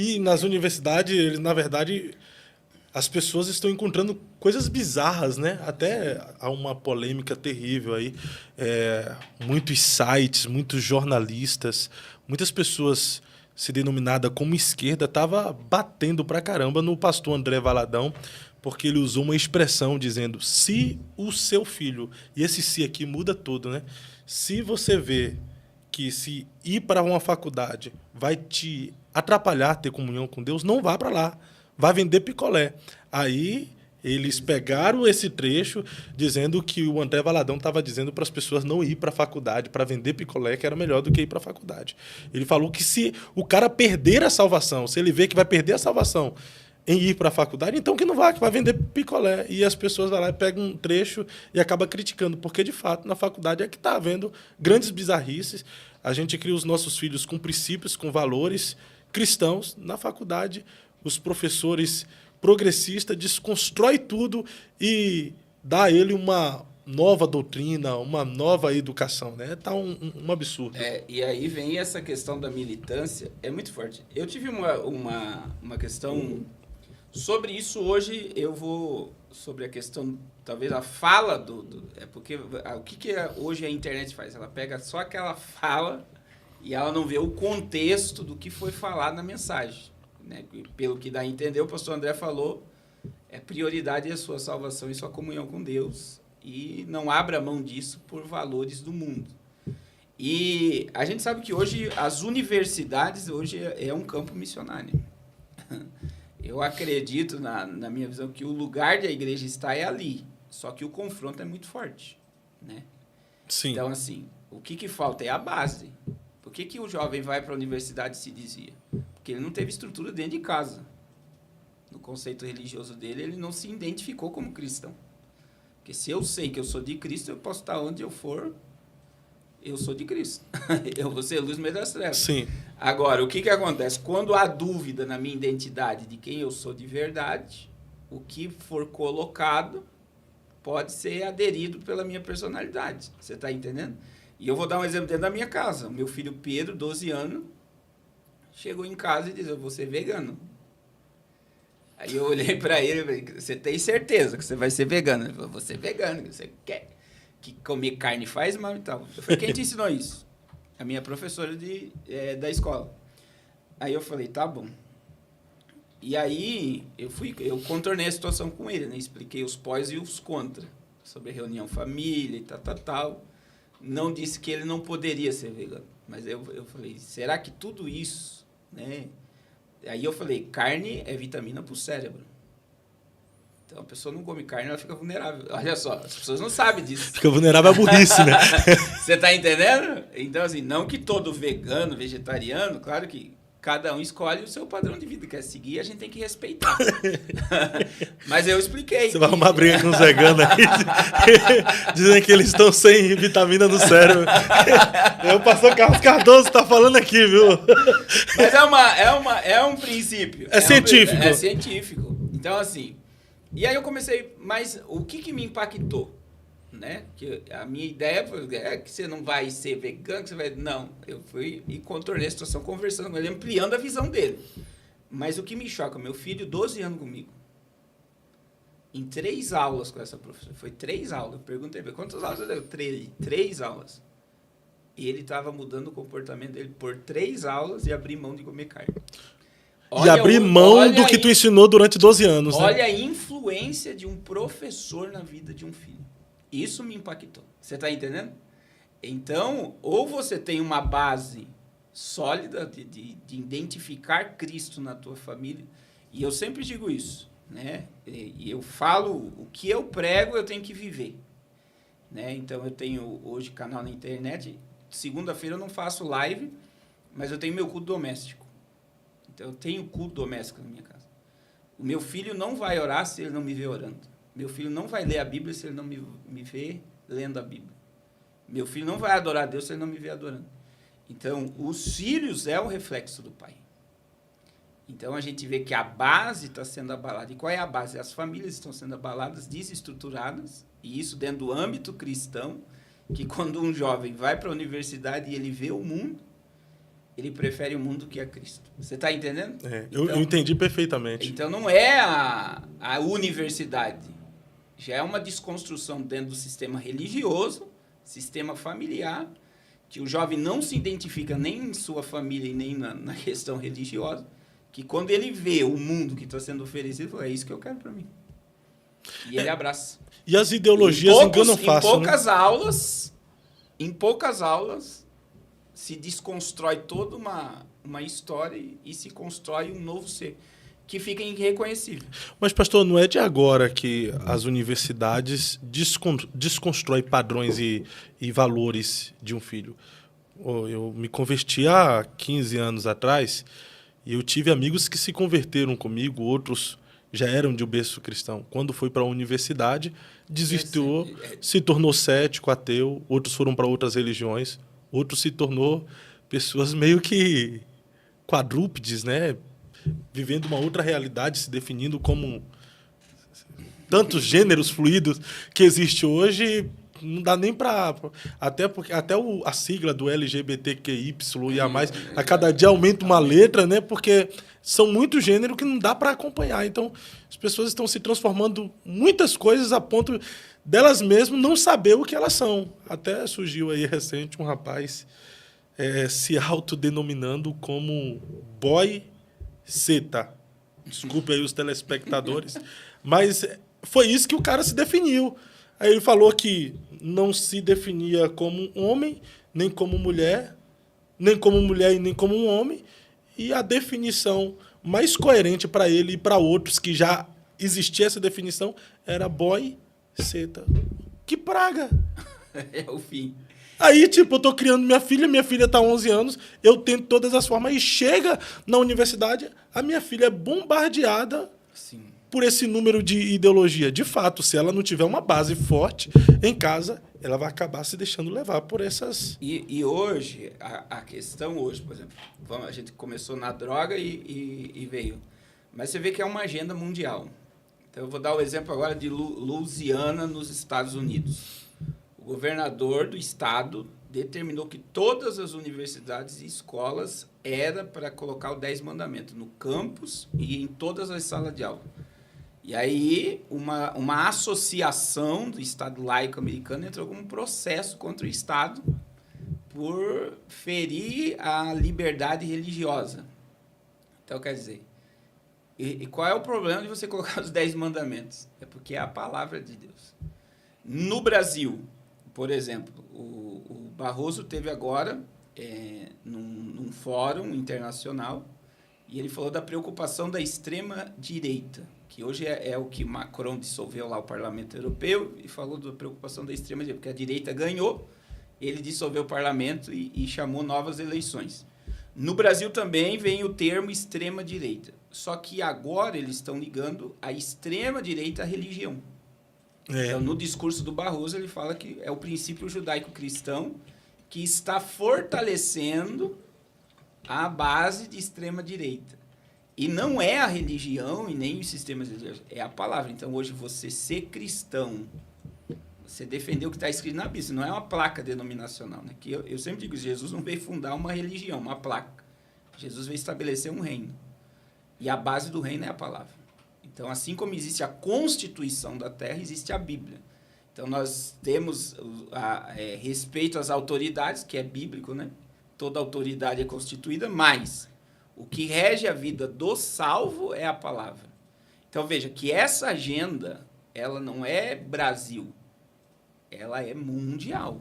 E nas universidades, na verdade, as pessoas estão encontrando coisas bizarras, né? Até há uma polêmica terrível aí. Muitos sites, muitos jornalistas, muitas pessoas se denominada como esquerda estava batendo pra caramba no pastor André Valadão, porque ele usou uma expressão dizendo: se o seu filho, e esse se aqui muda tudo, né? Se você vê que se ir para uma faculdade vai te atrapalhar ter comunhão com Deus, não vá para lá. Vai vender picolé. Aí eles pegaram esse trecho dizendo que o André Valadão estava dizendo para as pessoas não ir para a faculdade, para vender picolé, que era melhor do que ir para a faculdade. Ele falou que se o cara perder a salvação, se ele vê que vai perder a salvação em ir para a faculdade, então que não vá, que vai vender picolé. E as pessoas vão lá e pegam um trecho e acabam criticando, porque, de fato, na faculdade é que está havendo grandes bizarrices. A gente cria os nossos filhos com princípios, com valores cristãos. Na faculdade, os professores progressistas desconstrói tudo e dá a ele uma nova doutrina, uma nova educação. Né? Tá um absurdo. E aí vem essa questão da militância, é muito forte. Eu tive uma questão sobre isso hoje, eu vou sobre a questão, talvez a fala porque o que hoje a internet faz? Ela pega só aquela fala e ela não vê o contexto do que foi falado na mensagem. Né? Pelo que dá a entender, o pastor André falou, prioridade é a sua salvação e sua comunhão com Deus, e não abra mão disso por valores do mundo. E a gente sabe que hoje as universidades hoje é um campo missionário. Eu acredito, na minha visão, que o lugar da igreja está ali, só que o confronto é muito forte. Né? Sim. Então, assim, o que falta é a base. Por que o jovem vai para a universidade, se dizia? Porque ele não teve estrutura dentro de casa. No conceito religioso dele, ele não se identificou como cristão. Porque se eu sei que eu sou de Cristo, eu posso estar onde eu for, eu sou de Cristo. Eu vou ser luz no meio das trevas. Sim. Agora, o que acontece? Quando há dúvida na minha identidade de quem eu sou de verdade, o que for colocado pode ser aderido pela minha personalidade. Você está entendendo? E eu vou dar um exemplo dentro da minha casa. O meu filho Pedro, 12 anos, chegou em casa e disse: eu vou ser vegano. Aí eu olhei para ele e falei: você tem certeza que você vai ser vegano? Ele falou: vou ser vegano, você quer que comer carne faz mal e tal. Eu falei: quem te ensinou isso? A minha professora da escola. Aí eu falei: tá bom. E aí eu contornei a situação com ele, né? Expliquei os pós e os contra, sobre a reunião família e tal. Não disse que ele não poderia ser vegano, mas eu falei: será que tudo isso, né? Aí eu falei: carne é vitamina para o cérebro. Então, a pessoa não come carne, ela fica vulnerável. Olha só, as pessoas não sabem disso. Fica vulnerável à burrice, né? Você tá entendendo? Então, assim, não que todo vegano, vegetariano, claro que cada um escolhe o seu padrão de vida que quer seguir e a gente tem que respeitar. Mas eu expliquei. Você vai arrumar briga com os veganos aí, dizendo que eles estão sem vitamina no cérebro. O pastor Carlos Cardoso tá falando aqui, viu? Mas é um princípio. É científico. É científico. Então, assim... E aí eu comecei, mas o que me impactou? Né? Que a minha ideia foi que você não vai ser vegano, que você vai... Não, eu fui e contornei a situação conversando com ele, ampliando a visão dele. Mas o que me choca, meu filho, 12 anos comigo, em 3 aulas com essa professora, foi 3 aulas, eu perguntei, quantas aulas eu dei? 3 aulas. E ele estava mudando o comportamento dele por 3 aulas e abrir mão de comer carne. E abrir mão do que tu ensinou durante 12 anos. Olha, né? A influência de um professor na vida de um filho. Isso me impactou. Você está entendendo? Então, ou você tem uma base sólida de identificar Cristo na tua família, e eu sempre digo isso, né? E eu falo, o que eu prego, eu tenho que viver. Né? Então, eu tenho hoje canal na internet, segunda-feira eu não faço live, mas eu tenho meu culto doméstico. Eu tenho culto doméstico na minha casa. O meu filho não vai orar se ele não me vê orando. Meu filho não vai ler a Bíblia se ele não me vê lendo a Bíblia. Meu filho não vai adorar a Deus se ele não me vê adorando. Então, os filhos é o reflexo do pai. Então, a gente vê que a base está sendo abalada. E qual é a base? As famílias estão sendo abaladas, desestruturadas, e isso dentro do âmbito cristão, que quando um jovem vai para a universidade e ele vê o mundo, ele prefere o mundo que a Cristo. Você está entendendo? Eu entendi perfeitamente. Então, não é a universidade. Já é uma desconstrução dentro do sistema religioso, sistema familiar, que o jovem não se identifica nem em sua família e nem na questão religiosa, que quando ele vê o mundo que está sendo oferecido, ele fala, é isso que eu quero para mim. E ele abraça. E as ideologias enganam fácil, Em poucas aulas, se desconstrói toda uma história e se constrói um novo ser, que fica irreconhecível. Mas, pastor, não é de agora que as universidades desconstroem padrões e valores de um filho. Eu me converti há 15 anos atrás e eu tive amigos que se converteram comigo, outros já eram de um berço cristão. Quando foi para a universidade, desvirtuou, se tornou cético, ateu, outros foram para outras religiões, outros se tornou pessoas meio que quadrúpedes, né? Vivendo uma outra realidade, se definindo como tantos gêneros fluidos que existe hoje, não dá nem para... Até a sigla do LGBTQY e a cada dia aumenta uma letra, né? Porque são muitos gêneros que não dá para acompanhar. Então, as pessoas estão se transformando muitas coisas a ponto delas mesmas não saber o que elas são. Até surgiu aí recente um rapaz se autodenominando como boy seta. Desculpe aí os telespectadores, mas foi isso que o cara se definiu. Aí ele falou que não se definia como um homem, nem como mulher e nem como um homem, e a definição mais coerente para ele e para outros que já existia essa definição era boy seta. Que praga! É o fim. Aí, tipo, eu tô criando minha filha tá 11 anos, eu tento todas as formas, e chega na universidade, a minha filha é bombardeada por esse número de ideologia. De fato, se ela não tiver uma base forte em casa, ela vai acabar se deixando levar por essas... E hoje, a questão hoje, por exemplo, a gente começou na droga e veio. Mas você vê que é uma agenda mundial. Então, eu vou dar o exemplo agora de Louisiana, nos Estados Unidos. O governador do estado determinou que todas as universidades e escolas era para colocar o 10 mandamentos no campus e em todas as salas de aula. E aí, uma associação do Estado laico americano entrou com um processo contra o Estado por ferir a liberdade religiosa. Então, quer dizer, e qual é o problema de você colocar os 10 mandamentos? É porque é a palavra de Deus. No Brasil, por exemplo, o Barroso teve agora num fórum internacional e ele falou da preocupação da extrema-direita, que hoje é o que Macron dissolveu lá o Parlamento Europeu e falou da preocupação da extrema-direita, porque a direita ganhou, ele dissolveu o Parlamento e chamou novas eleições. No Brasil também vem o termo extrema-direita, só que agora eles estão ligando a extrema-direita à religião. Então, no discurso do Barroso, ele fala que é o princípio judaico-cristão que está fortalecendo a base de extrema-direita. E não é a religião e nem os sistemas religiosos, é a palavra. Então, hoje, você ser cristão, você defender o que está escrito na Bíblia, não é uma placa denominacional. Né? Que eu sempre digo, Jesus não veio fundar uma religião, uma placa. Jesus veio estabelecer um reino. E a base do reino é a palavra. Então, assim como existe a Constituição da Terra, existe a Bíblia. Então, nós temos respeito às autoridades, que é bíblico, né? Toda autoridade é constituída, mas o que rege a vida do salvo é a palavra. Então, veja que essa agenda, ela não é Brasil, ela é mundial.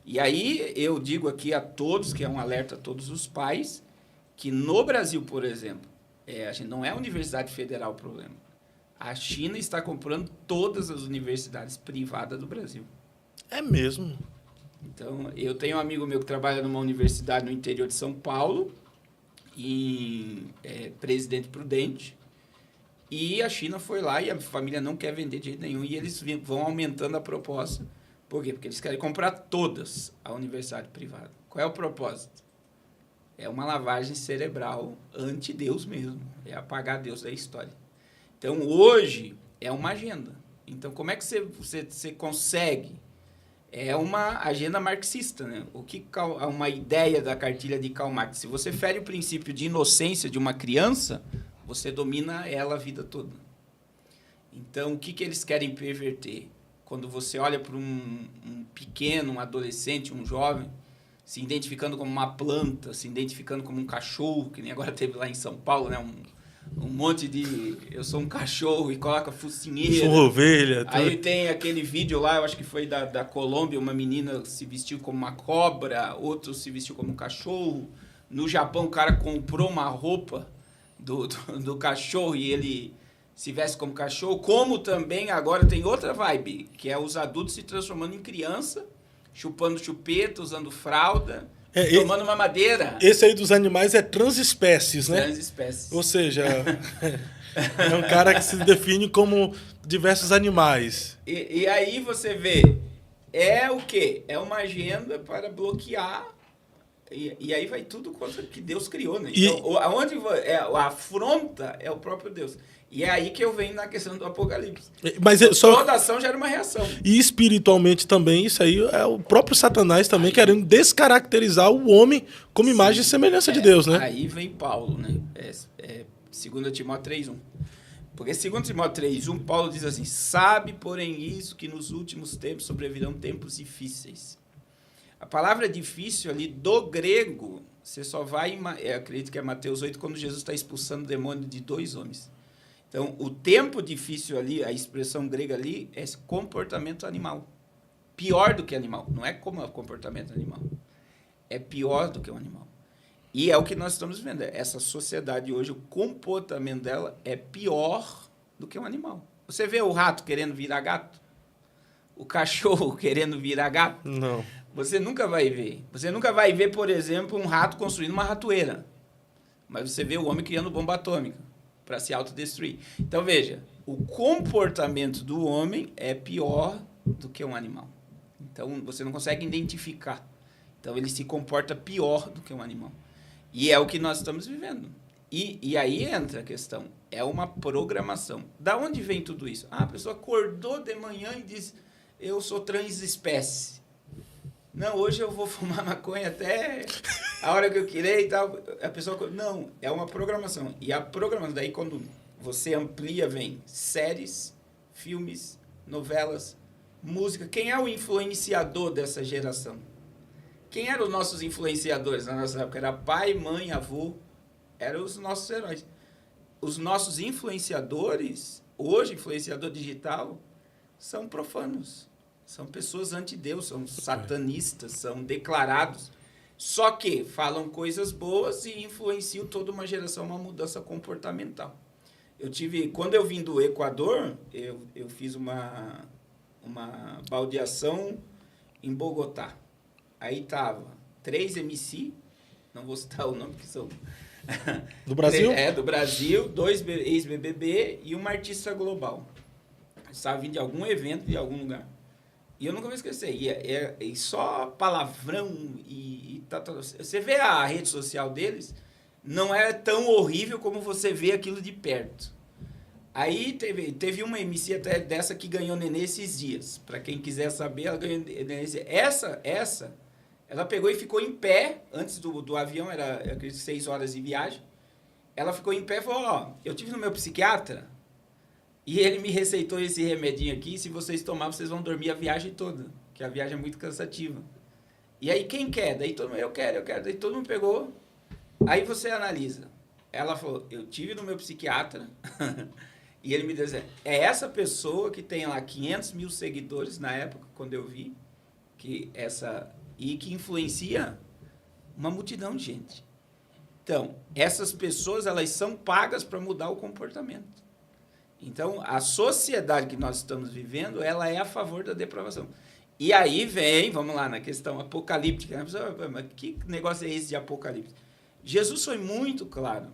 E aí, eu digo aqui a todos, que é um alerta a todos os pais, que no Brasil, por exemplo, a gente não é a Universidade Federal o problema. A China está comprando todas as universidades privadas do Brasil. É mesmo? Então, eu tenho um amigo meu que trabalha numa universidade no interior de São Paulo, em Presidente Prudente, e a China foi lá e a família não quer vender de jeito nenhum, e eles vão aumentando a proposta. Por quê? Porque eles querem comprar todas a universidade privada. Qual é o propósito? É uma lavagem cerebral anti-Deus mesmo. É apagar Deus da história. Então, hoje, é uma agenda. Então, como é que você consegue é uma agenda marxista, né? É uma ideia da cartilha de Karl Marx? Se você fere o princípio de inocência de uma criança, você domina ela a vida toda. Então, o que eles querem perverter? Quando você olha para um pequeno, um adolescente, um jovem, se identificando como uma planta, se identificando como um cachorro, que nem agora teve lá em São Paulo, né? Um monte de... Eu sou um cachorro e coloca focinheira. Eu sou uma ovelha. Aí tem aquele vídeo lá, eu acho que foi da Colômbia, uma menina se vestiu como uma cobra, outro se vestiu como um cachorro. No Japão, o cara comprou uma roupa do cachorro e ele se veste como cachorro. Como também agora tem outra vibe, que é os adultos se transformando em criança, chupando chupeta, usando fralda, tomando mamadeira. Esse aí dos animais é transespécies, né? Transespécies. Ou seja, é um cara que se define como diversos animais. E aí você vê, é o quê? É uma agenda para bloquear, e aí vai tudo contra o que Deus criou, né? Então, a afronta é o próprio Deus. E é aí que eu venho na questão do Apocalipse. Mas toda ação gera uma reação. E espiritualmente também, isso aí é o próprio Satanás também querendo descaracterizar o homem como imagem e semelhança de Deus, né? Aí vem Paulo, né? 2 Timóteo 3:1. Porque 2 Timóteo 3:1, Paulo diz assim: sabe, porém, isso, que nos últimos tempos sobrevirão tempos difíceis. A palavra difícil ali, do grego, você só vai, acredito que é Mateus 8, quando Jesus está expulsando o demônio de 2 homens. Então, o tempo difícil ali, a expressão grega ali, é comportamento animal. Pior do que animal. Não é como é o comportamento animal. É pior do que um animal. E é o que nós estamos vendo. Essa sociedade hoje, o comportamento dela é pior do que um animal. Você vê o rato querendo virar gato? O cachorro querendo virar gato? Não. Você nunca vai ver. Você nunca vai ver, por exemplo, um rato construindo uma ratoeira. Mas você vê o homem criando bomba atômica para se autodestruir. Então, veja, o comportamento do homem é pior do que um animal. Então, você não consegue identificar. Então, ele se comporta pior do que um animal. E é o que nós estamos vivendo. E aí entra a questão. É uma programação. Da onde vem tudo isso? A pessoa acordou de manhã e diz, eu sou transespécie. Não, hoje eu vou fumar maconha até a hora que eu querer e tal. A pessoa... Não, é uma programação. E a programação, daí quando você amplia, vem séries, filmes, novelas, música. Quem é o influenciador dessa geração? Quem eram os nossos influenciadores na nossa época? Era pai, mãe, avô. Eram os nossos heróis. Os nossos influenciadores, hoje, influenciador digital, são profanos. São pessoas anti-Deus, são satanistas, são declarados. Só que falam coisas boas e influenciam toda uma geração, uma mudança comportamental. Quando eu vim do Equador, eu fiz uma baldeação em Bogotá. Aí tava 3 MC, não vou citar o nome, porque são... Do Brasil? Do Brasil, 2 ex-BBB e uma artista global. Estava vindo de algum evento, de algum lugar. E eu nunca vou esquecer. E só palavrão e tá. Você vê a rede social deles, não é tão horrível como você vê aquilo de perto. Aí teve uma MC até dessa que ganhou nenê esses dias. Para quem quiser saber, ela ganhou nenê. Essa, ela pegou e ficou em pé, antes do avião, era 6 horas de viagem. Ela ficou em pé e falou, ó, eu tive no meu psiquiatra, e ele me receitou esse remedinho aqui, se vocês tomarem, vocês vão dormir a viagem toda, que a viagem é muito cansativa. E aí, quem quer? Daí todo mundo, eu quero. Daí todo mundo pegou. Aí você analisa. Ela falou, eu tive no meu psiquiatra, e ele me disse, é essa pessoa que tem lá 500 mil seguidores na época, quando eu vi, e que influencia uma multidão de gente. Então, essas pessoas, elas são pagas para mudar o comportamento. Então, a sociedade que nós estamos vivendo, ela é a favor da depravação. E aí vem, vamos lá, na questão apocalíptica. Mas que negócio é esse de apocalipse? Jesus foi muito claro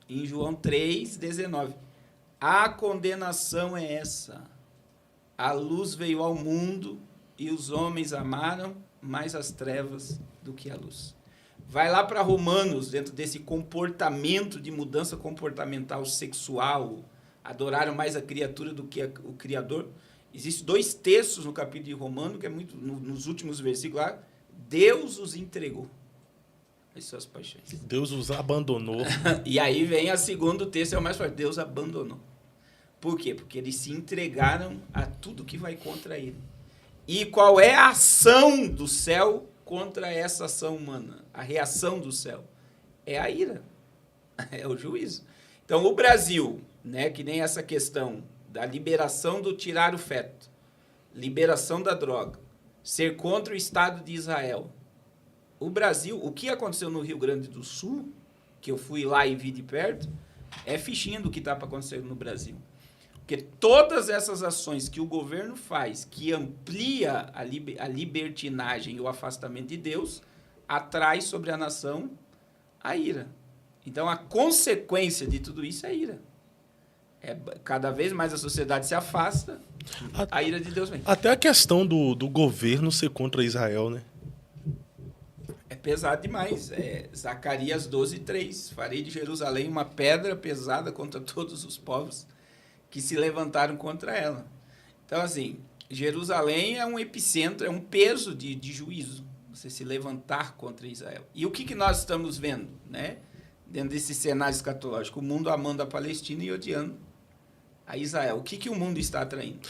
em João 3,19. A condenação é essa. A luz veio ao mundo e os homens amaram mais as trevas do que a luz. Vai lá para Romanos, dentro desse comportamento de mudança comportamental sexual, adoraram mais a criatura do que o Criador. Existem 2 textos no capítulo de Romano, que é muito, nos últimos versículos lá, Deus os entregou as suas paixões. Deus os abandonou. E aí vem a segundo texto, é o mais forte, Deus abandonou. Por quê? Porque eles se entregaram a tudo que vai contra ele. E qual é a ação do céu contra essa ação humana? A reação do céu é a ira, é o juízo. Então, o Brasil, né, que nem essa questão da liberação do tirar o feto, liberação da droga, ser contra o Estado de Israel. O Brasil, o que aconteceu no Rio Grande do Sul, que eu fui lá e vi de perto, é fichinha do que está para acontecer no Brasil. Porque todas essas ações que o governo faz, que amplia a libertinagem e o afastamento de Deus, atrai sobre a nação a ira. Então, a consequência de tudo isso é a ira. Cada vez mais a sociedade se afasta, a ira de Deus vem. Até a questão do governo ser contra Israel, né? É pesado demais. Zacarias 12:3. Farei de Jerusalém uma pedra pesada contra todos os povos que se levantaram contra ela. Então, assim, Jerusalém é um epicentro, é um peso de juízo, você se levantar contra Israel. E o que nós estamos vendo, né? Dentro desse cenário escatológico? O mundo amando a Palestina e odiando a Israel. O que o mundo está atraindo?